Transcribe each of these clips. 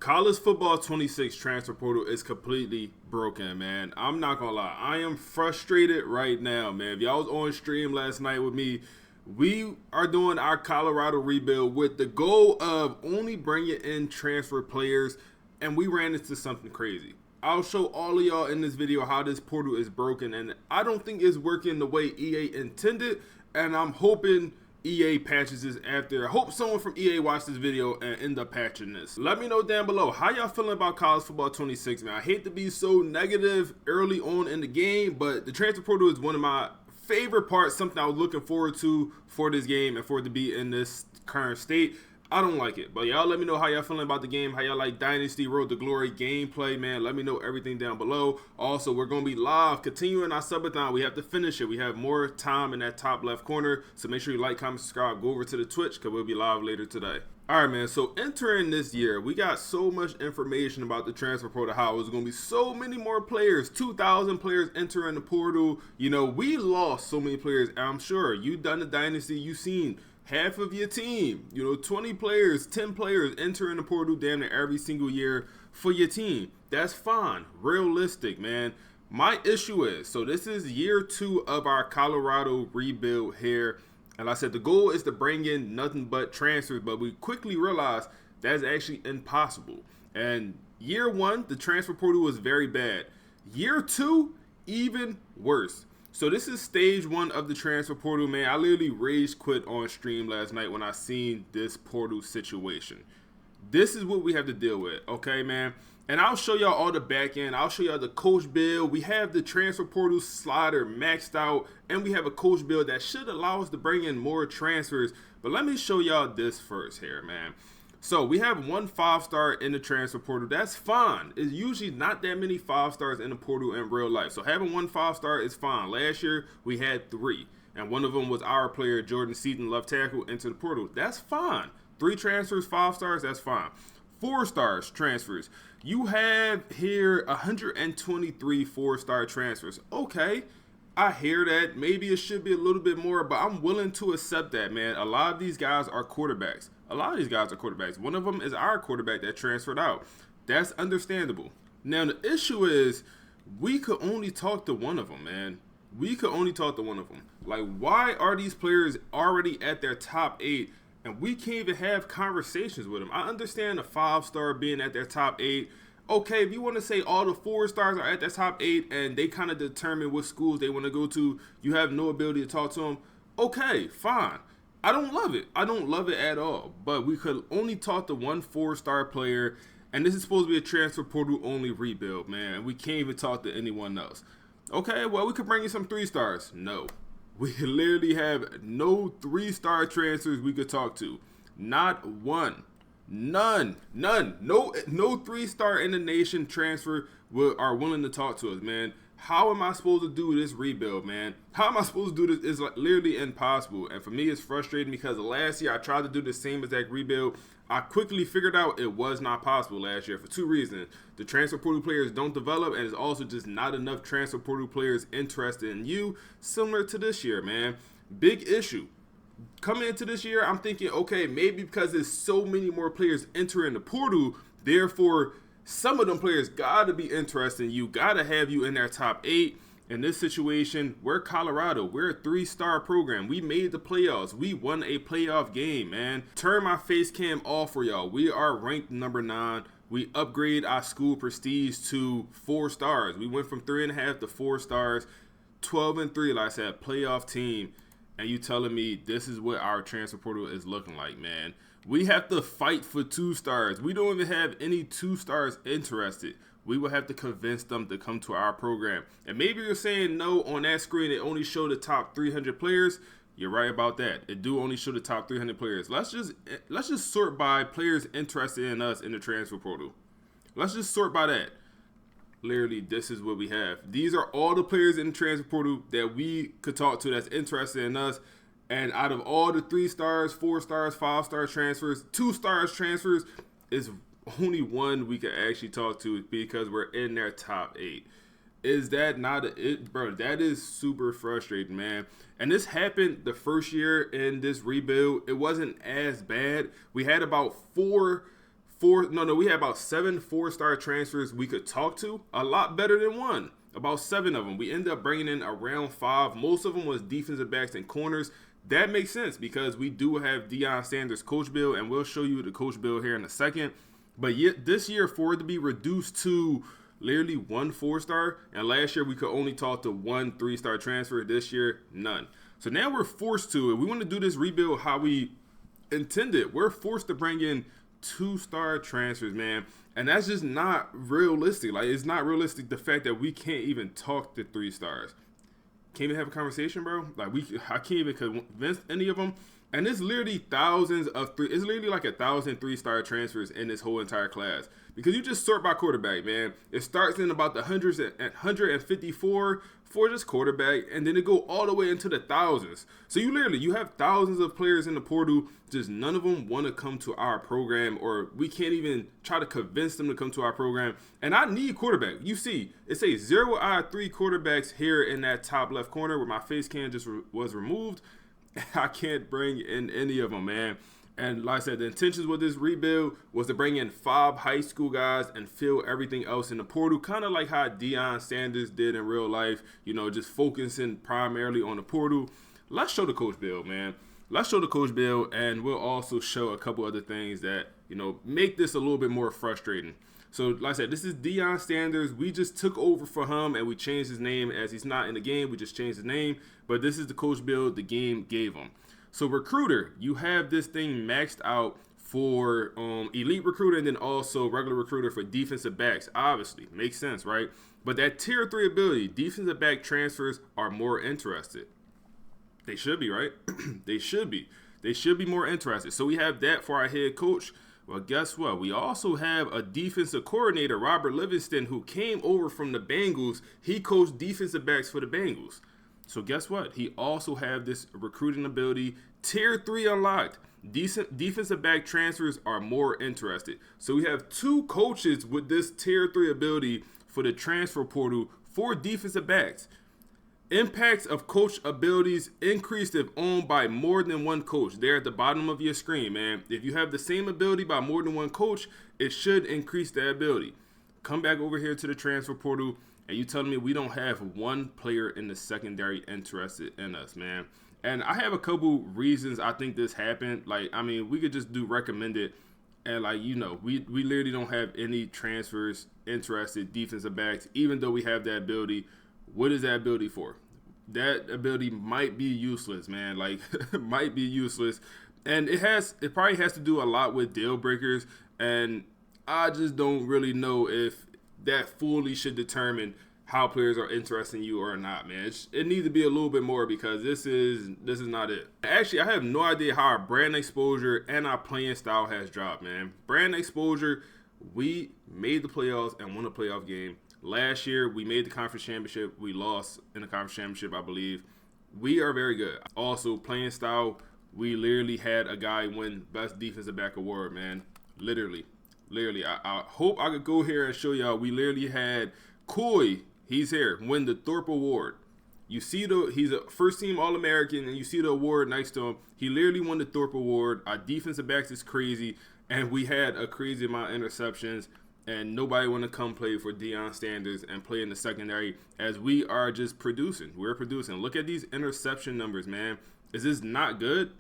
College football 26 transfer portal is completely broken, man. I'm not gonna lie. I am frustrated right now, man. If y'all was on stream last night with me, we are doing our Colorado rebuild with the goal of only bringing in transfer players, and we ran into something crazy. I'll show all of y'all in this video how this portal is broken, and I don't think it's working the way EA intended, and I'm hoping EA patches this after. I hope someone from EA watched this video and end up patching this. Let me know down below how y'all feeling about college football 26, man. I hate to be so negative early on in the game, but the transfer portal is one of my favorite parts, something I was looking forward to for this game and for it to be in this current state. I don't like it, but y'all let me know how y'all feeling about the game, how y'all like Dynasty, Road to Glory gameplay, man. Let me know everything down below. Also, we're going to be live, continuing our subathon. We have to finish it. We have more time in that top left corner, so make sure you like, comment, subscribe, go over to the Twitch, because we'll be live later today. All right, man, so entering this year, we got so much information about the transfer portal, how there's going to be so many more players, 2,000 players entering the portal. You know, we lost so many players. I'm sure you done the Dynasty, you seen half of your team, 20 players, 10 players entering the portal damn near every single year for your team. That's fine. Realistic, man. My issue is, so this is year 2 of our Colorado rebuild here. And like I said, the goal is to bring in nothing but transfers, but we quickly realized that's actually impossible. And year 1, the transfer portal was very bad. Year 2, even worse. So this is stage 1 of the transfer portal, man. I literally rage quit on stream last night when I seen this portal situation. This is what we have to deal with, okay, man? And I'll show y'all all the back end. I'll show y'all the coach build. We have the transfer portal slider maxed out, and we have a coach build that should allow us to bring in more transfers. But let me show y'all this first here, man. So we have 1 5-star in the transfer portal. That's fine. It's usually not that many 5-stars in the portal in real life. So having 1 5-star is fine. Last year we had 3, and one of them was our player Jordan Seaton, left tackle, into the portal. That's fine. 3 transfers, 5 stars. That's fine. 4 stars transfers. You have here 123 4-star transfers. Okay, I hear that. Maybe it should be a little bit more, but I'm willing to accept that, man. A lot of these guys are quarterbacks. One of them is our quarterback that transferred out. That's understandable. Now, the issue is we could only talk to one of them, man. Like, why are these players already at their top 8 and we can't even have conversations with them? I understand a 5-star being at their top 8. Okay, if you want to say all the 4 stars are at their top 8 and they kind of determine what schools they want to go to, you have no ability to talk to them. Okay, fine. I don't love it at all. But we could only talk to 1 4-star player, and this is supposed to be a transfer portal only rebuild, man. We can't even talk to anyone else. Okay, well, we could bring you some 3 stars. No. We literally have no 3-star transfers we could talk to. Not one. None. No 3-star in the nation transfer are willing to talk to us, man. How am I supposed to do this rebuild, man? How am I supposed to do this? It's like literally impossible. And for me, it's frustrating because last year I tried to do the same exact rebuild. I quickly figured out it was not possible last year for 2 reasons. The transfer portal players don't develop, and it's also just not enough transfer portal players interested in you, similar to this year, man. Big issue. Coming into this year, I'm thinking, okay, maybe because there's so many more players entering the portal, therefore some of them players gotta be interested in you, gotta have you in their top 8. In this situation, we're Colorado. We're a 3-star program. We made the playoffs. We won a playoff game, man. Turn my face cam off for y'all. We are ranked number 9. We upgrade our school prestige to 4 stars. We went from 3.5 to 4 stars, 12-3, like I said, playoff team. And you telling me this is what our transfer portal is looking like, man. We have to fight for 2 stars. We don't even have any 2 stars interested. We will have to convince them to come to our program. And maybe you're saying, no, on that screen it only showed the top 300 players. You're right about that. It do only show the top 300 players. Let's just sort by players interested in us in the transfer portal. Let's just sort by that. Literally, this is what we have. These are all the players in the transfer portal that we could talk to that's interested in us. And out of all the 3 stars, 4 stars, 5-star transfers, 2 stars transfers, is only 1 we can actually talk to because we're in their top 8. Is that not it, bro? That is super frustrating, man. And this happened the first year in this rebuild. It wasn't as bad. We had about four we had about 7 4-star transfers we could talk to, a lot better than one. About 7 of them. We ended up bringing in around 5. Most of them was defensive backs and corners. That makes sense because we do have Deion Sanders' coach bill, and we'll show you the coach bill here in a second. But yet this year, for it to be reduced to literally 1 4-star, and last year we could only talk to 1 3-star transfer. This year, none. So now we're forced to, if we want to do this rebuild how we intended, we're forced to bring in 2-star transfers, man. And that's just not realistic. Like, it's not realistic, the fact that we can't even talk to 3 stars. Can't even have a conversation, bro. Like, I can't even convince any of them. And it's literally thousands of it's literally like 1,000 3-star transfers in this whole entire class. Because you just sort by quarterback, man. It starts in about the hundreds and 154 for just quarterback, and then it go all the way into the thousands. So you have thousands of players in the portal, just none of them want to come to our program, or we can't even try to convince them to come to our program. And I need quarterback. You see, it says 0 out of 3 quarterbacks here in that top left corner where my face cam just was removed. I can't bring in any of them, man. And like I said, the intentions with this rebuild was to bring in 5 high school guys and fill everything else in the portal, kind of like how Deion Sanders did in real life, just focusing primarily on the portal. Let's show the coach bill, man. Let's show the coach bill, and we'll also show a couple other things that, make this a little bit more frustrating. So, like I said, this is Deion Sanders. We just took over for him, and we changed his name. As he's not in the game, we just changed his name. But this is the coach bill the game gave him. So recruiter, you have this thing maxed out for elite recruiter and then also regular recruiter for defensive backs. Obviously, makes sense, right? But that tier 3 ability, defensive back transfers are more interested. They should be, right? They should be. They should be more interested. So we have that for our head coach. Well, guess what? We also have a defensive coordinator, Robert Livingston, who came over from the Bengals. He coached defensive backs for the Bengals. So guess what? He also have this recruiting ability, tier 3 unlocked. Defensive back transfers are more interested. So we have 2 coaches with this tier 3 ability for the transfer portal for defensive backs. Impacts of coach abilities increased if owned by more than 1 coach. They're at the bottom of your screen, man. If you have the same ability by more than 1 coach, it should increase that ability. Come back over here to the transfer portal, and you telling me we don't have 1 player in the secondary interested in us, man. And I have a couple reasons I think this happened. We could just do recommended, and we literally don't have any transfers interested defensive backs, even though we have that ability. What is that ability for? That ability might be useless, man. Might be useless. And it probably has to do a lot with deal breakers, and I just don't really know if that fully should determine how players are interested in you or not, man. It needs to be a little bit more, because this is not it. Actually, I have no idea how our brand exposure and our playing style has dropped, man. Brand exposure, we made the playoffs and won a playoff game. Last year, we made the conference championship. We lost in the conference championship, I believe. We are very good. Also, playing style, we literally had a guy win Best Defensive Back Award, man. Literally. I hope I could go here and show y'all. We literally had Coy, he's here, win the Thorpe Award. You see he's a first-team All-American, and you see the award next to him. He literally won the Thorpe Award. Our defensive backs is crazy, and we had a crazy amount of interceptions. And nobody want to come play for Deion Sanders and play in the secondary, as we are just producing. We're producing. Look at these interception numbers, man. Is this not good?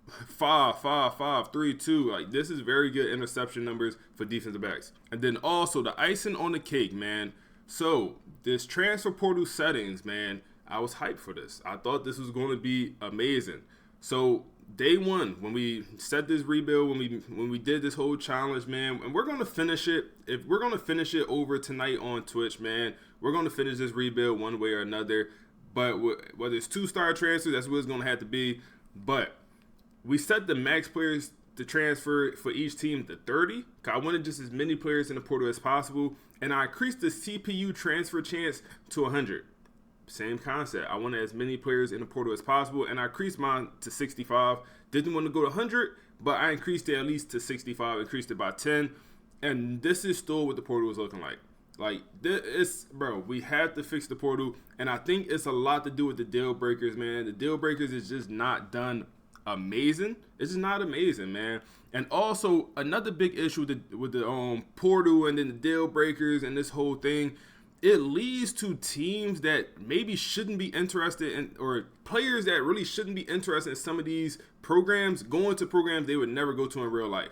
5, 5, 5, 3, 2. This is very good interception numbers for defensive backs. And then also the icing on the cake, man. So this transfer portal settings, man, I was hyped for this. I thought this was going to be amazing. So day 1, when we set this rebuild, when we did this whole challenge, man, and we're going to finish it. If we're going to finish it over tonight on Twitch, man, we're going to finish this rebuild one way or another. But whether it's 2-star transfers, that's what it's going to have to be. But we set the max players to transfer for each team to 30. I wanted just as many players in the portal as possible. And I increased the CPU transfer chance to 100. Same concept. I wanted as many players in the portal as possible, and I increased mine to 65. Didn't want to go to 100, but I increased it at least to 65. Increased it by 10, and this is still what the portal is looking like. We have to fix the portal, and I think it's a lot to do with the deal breakers, man. The deal breakers is just not done amazing. It's just not amazing, man. And also another big issue with the portal and then the deal breakers and this whole thing, it leads to teams that maybe shouldn't be interested in, or players that really shouldn't be interested in some of these programs going to programs they would never go to in real life.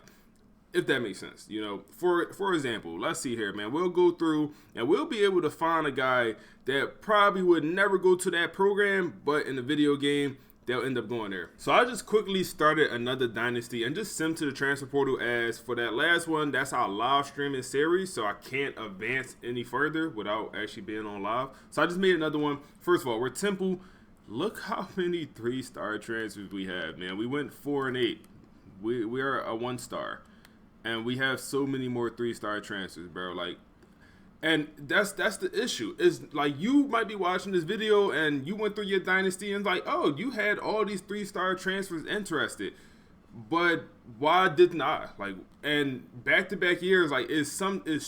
If that makes sense, you know. For example, let's see here, man. We'll go through and we'll be able to find a guy that probably would never go to that program, but in the video game, they'll end up going there. So I just quickly started another Dynasty and just sent to the transfer portal, as for that last one, that's our live streaming series, so I can't advance any further without actually being on live. So I just made another one. First of all, we're Temple. Look how many 3-star transfers we have, man. We went 4 and 8. We are a 1-star. And we have so many more 3-star transfers, bro. Like, and that's the issue. Is like, you might be watching this video and you went through your Dynasty and like, oh, you had all these 3-star transfers interested, but why didn't I? Like, and back-to-back years, like, it's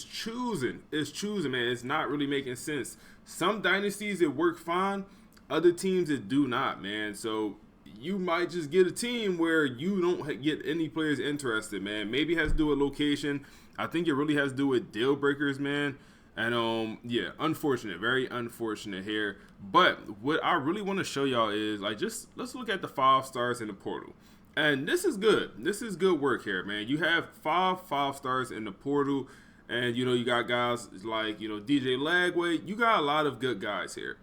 choosing, man. It's not really making sense. Some dynasties it work fine, other teams it do not, man. So you might just get a team where you don't get any players interested, man. Maybe it has to do with location. I think it really has to do with deal breakers, man. And yeah, unfortunate, very unfortunate here. But what I really want to show y'all is, like, just let's look at the 5 stars in the portal. And this is good. This is good work here, man. You have 5 stars in the portal, and you know, you got guys like, you know, DJ Lagway. You got a lot of good guys here.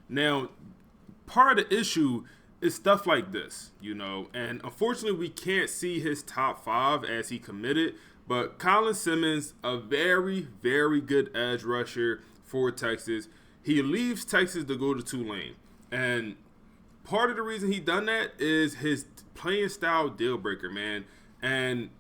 Now, part of the issue is stuff like this, you know, and unfortunately we can't see his top 5 as he committed, but Colin Simmons, a very, very good edge rusher for Texas. He leaves Texas to go to Tulane, and part of the reason he done that is his playing style deal breaker, man. And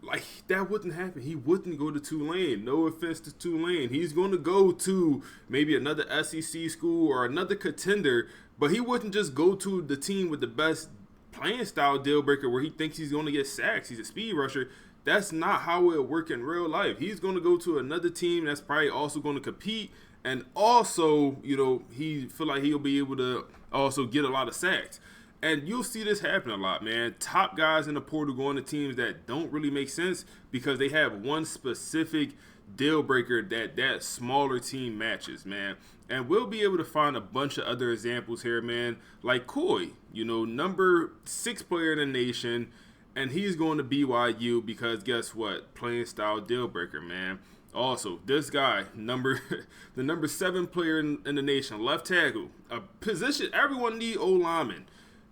like, that wouldn't happen. He wouldn't go to Tulane. No offense to Tulane. He's going to go to maybe another SEC school or another contender, but he wouldn't just go to the team with the best playing style deal breaker where he thinks he's going to get sacks. He's a speed rusher. That's not how it work in real life. He's going to go to another team that's probably also going to compete, and also, you know, he feel like he'll be able to also get a lot of sacks. And you'll see this happen a lot, man. Top guys in the portal going to teams that don't really make sense because they have one specific deal breaker that smaller team matches, man. And we'll be able to find a bunch of other examples here, man. Like Coy, you know, number 6 player in the nation, and he's going to BYU because guess what? Playing style deal breaker, man. Also, this guy, the number 7 player in the nation, left tackle, a position everyone need O-lineman.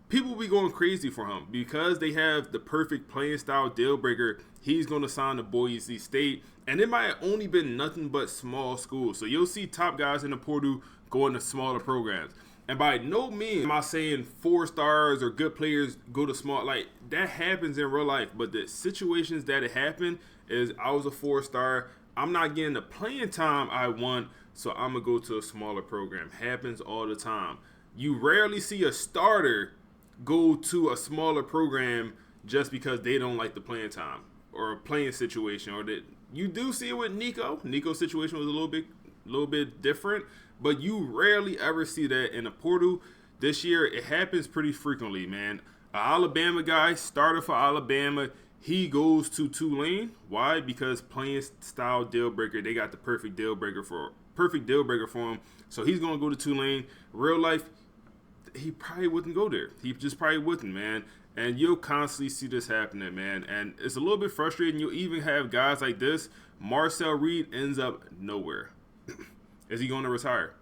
People will be going crazy for him because they have the perfect playing style deal breaker. He's going to sign to Boise State, and it might have only been nothing but small schools. So you'll see top guys in the portal going to smaller programs. And by no means am I saying 4 stars or good players go to small. Like, that happens in real life. But the situations that it happened is I was a 4-star. I'm not getting the playing time I want, so I'm going to go to a smaller program. Happens all the time. You rarely see a starter go to a smaller program just because they don't like the playing time or a playing situation, or that you do see it with Nico. Nico's situation was a little bit different, but you rarely ever see that in a portal. This year, it happens pretty frequently, man. An Alabama guy, starter for Alabama, he goes to Tulane. Why? Because playing style deal breaker, they got the perfect deal breaker for him. So he's gonna go to Tulane. Real life, he probably wouldn't go there. He just probably wouldn't, man. And you'll constantly see this happening, man. And it's a little bit frustrating. You'll even have guys like this. Marcel Reed ends up nowhere. Is he going to retire?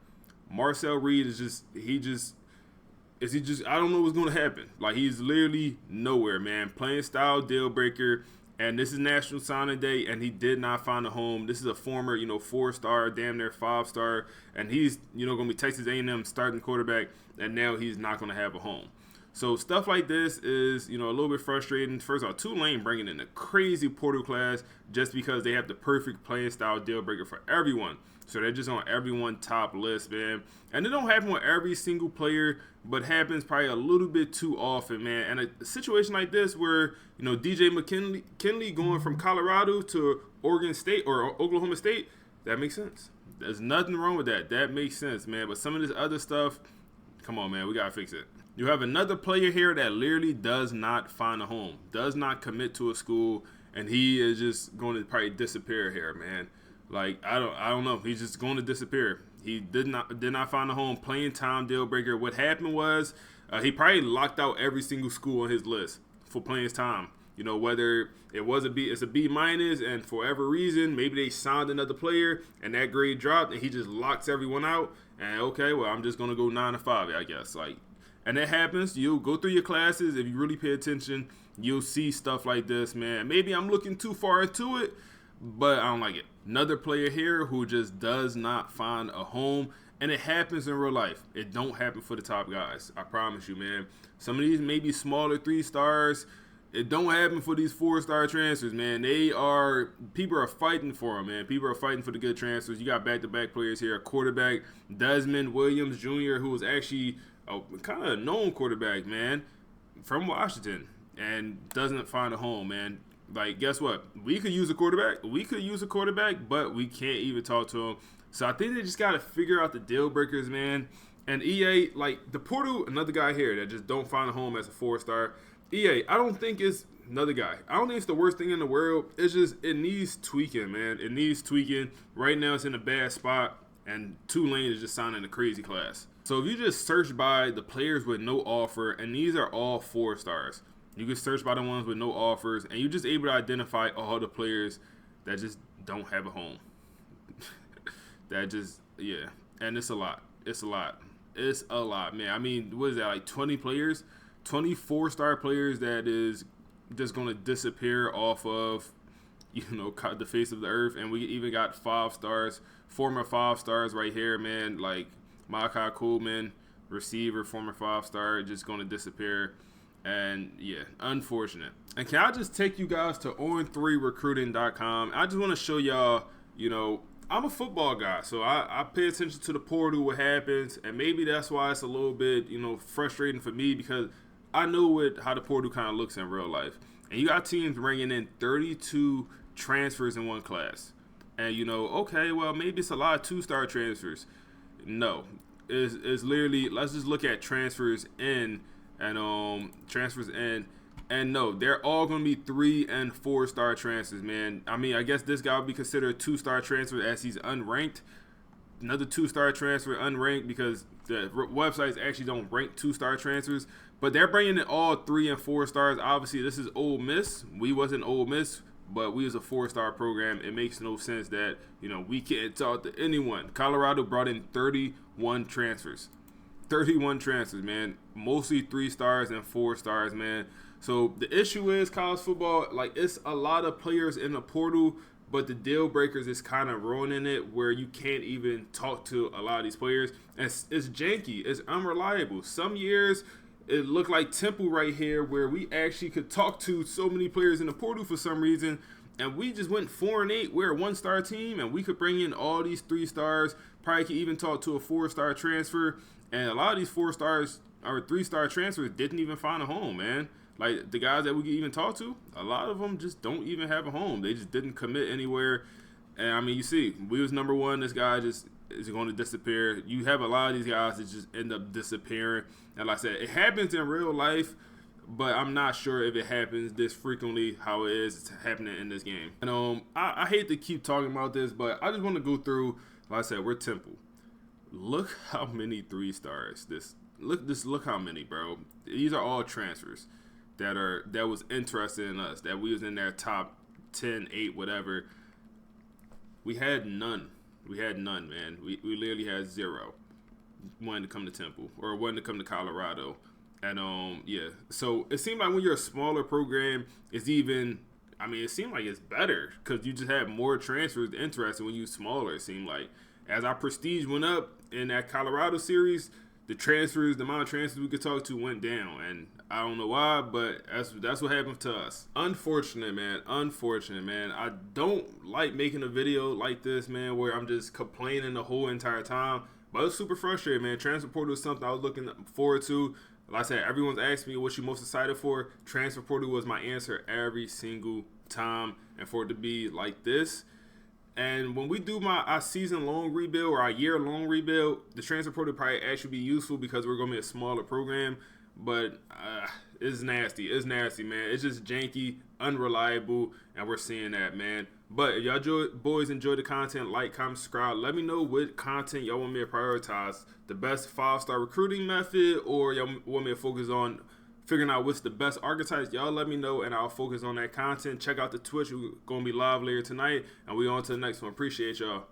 Marcel Reed is I don't know what's going to happen. Like, he's literally nowhere, man. Playing style deal breaker. And this is National Signing Day, and he did not find a home. This is a former, you know, 4-star, damn near 5-star, and he's, you know, going to be Texas A&M starting quarterback, and now he's not going to have a home. So stuff like this is, you know, a little bit frustrating. First of all, Tulane bringing in a crazy portal class just because they have the perfect playing style deal breaker for everyone. So they're just on everyone's top list, man. And it don't happen with every single player, but happens probably a little bit too often, man. And a situation like this where, you know, DJ McKinley going from Colorado to Oregon State or Oklahoma State, that makes sense. There's nothing wrong with that. That makes sense, man. But some of this other stuff, come on, man, we got to fix it. You have another player here that literally does not find a home, does not commit to a school, and he is just going to probably disappear here, man. Like I don't know. He's just going to disappear. He did not find a home. Playing time deal breaker. What happened was he probably locked out every single school on his list for playing his time. You know, whether it was it's a B minus, and for whatever reason, maybe they signed another player and that grade dropped, and he just locks everyone out. And okay, well, I'm just gonna go 9 to 5, I guess. Like, and that happens. You'll go through your classes if you really pay attention. You'll see stuff like this, man. Maybe I'm looking too far into it, but I don't like it. Another player here who just does not find a home, and it happens in real life. It don't happen for the top guys. I promise you, man. Some of these maybe smaller 3 stars. It don't happen for these 4-star transfers, man. People are fighting for them, man. People are fighting for the good transfers. You got back-to-back players here. A quarterback, Desmond Williams Jr., who was actually a kind of known quarterback, man, from Washington, and doesn't find a home, man. Like, guess what? We could use a quarterback. But we can't even talk to him. So I think they just got to figure out the deal breakers, man. And EA, like, the portal, another guy here that just don't find a home as a 4-star. EA, I don't think it's another guy. I don't think it's the worst thing in the world. It's just, it needs tweaking, man. It needs tweaking. Right now it's in a bad spot, and Tulane is just signing a crazy class. So if you just search by the players with no offer, and these are all 4-stars, you can search by the ones with no offers, and you're just able to identify all the players that just don't have a home. That just, yeah. And it's a lot. It's a lot, man. I mean, what is that, like 20 players? 24-star players that is just going to disappear off of, you know, the face of the earth. And we even got 5 stars, former 5 stars right here, man. Like Malachi Coleman, receiver, former 5-star, just going to disappear. And yeah, unfortunate. And can I just take you guys to on3recruiting.com? I just want to show y'all, you know, I'm a football guy, so I pay attention to the portal, what happens, and maybe that's why it's a little bit, you know, frustrating for me, because I know how the portal kind of looks in real life. And you got teams bringing in 32 transfers in one class. And, you know, okay, well, maybe it's a lot of 2-star transfers. No. It's literally, let's just look at transfers in, and and no, they're all going to be 3- and 4-star transfers, man. I mean, I guess this guy would be considered a 2-star transfer as he's unranked. Another 2-star transfer, unranked, because the websites actually don't rank 2-star transfers. But they're bringing in all 3 and 4 stars. Obviously, this is Ole Miss. We wasn't Ole Miss, but we was a 4-star program. It makes no sense that, you know, we can't talk to anyone. Colorado brought in 31 transfers. 31 transfers, man. Mostly 3 stars and 4 stars, man. So the issue is college football, like, it's a lot of players in the portal, but the deal breakers is kind of ruining it, where you can't even talk to a lot of these players. And it's janky. It's unreliable. Some years it looked like Temple right here, where we actually could talk to so many players in the portal for some reason, and we just went 4-8. We're a 1-star team, and we could bring in all these 3 stars. Probably could even talk to a 4-star transfer. And a lot of these 4 stars or 3-star transfers didn't even find a home, man. Like, the guys that we could even talk to, a lot of them just don't even have a home. They just didn't commit anywhere. And, I mean, you see, we was number 1. This guy just is going to disappear. You have a lot of these guys that just end up disappearing. And like I said, it happens in real life, but I'm not sure if it happens this frequently how it is happening in this game. And I hate to keep talking about this, but I just want to go through, like I said, we're Temple. Look how many 3 stars. Look how many, bro. These are all transfers that was interested in us, that we was in their top 10, 8, whatever. We had none. Man. We literally had 0 wanting to come to Temple or wanting to come to Colorado. And yeah. So it seemed like when you're a smaller program, it seemed like it's better because you just have more transfers interested when you're smaller, it seemed like. As our prestige went up in that Colorado series, the amount of transfers we could talk to went down. And I don't know why, but that's what happened to us. Unfortunate, man. I don't like making a video like this, man, where I'm just complaining the whole entire time. But it's super frustrating, man. Transfer portal is something I was looking forward to. Like I said, everyone's asked me what you're most excited for. Transfer portal was my answer every single time. And for it to be like this. And when we do our season-long rebuild or our year-long rebuild, the transfer portal probably actually be useful because we're going to be a smaller program. but it's nasty. It's nasty, man. It's just janky, unreliable, and we're seeing that, man. But if y'all boys enjoy the content, like, comment, subscribe. Let me know what content y'all want me to prioritize. The best 5-star recruiting method, or y'all want me to focus on figuring out what's the best archetypes. Y'all let me know, and I'll focus on that content. Check out the Twitch. We're going to be live later tonight, and we on to the next one. Appreciate y'all.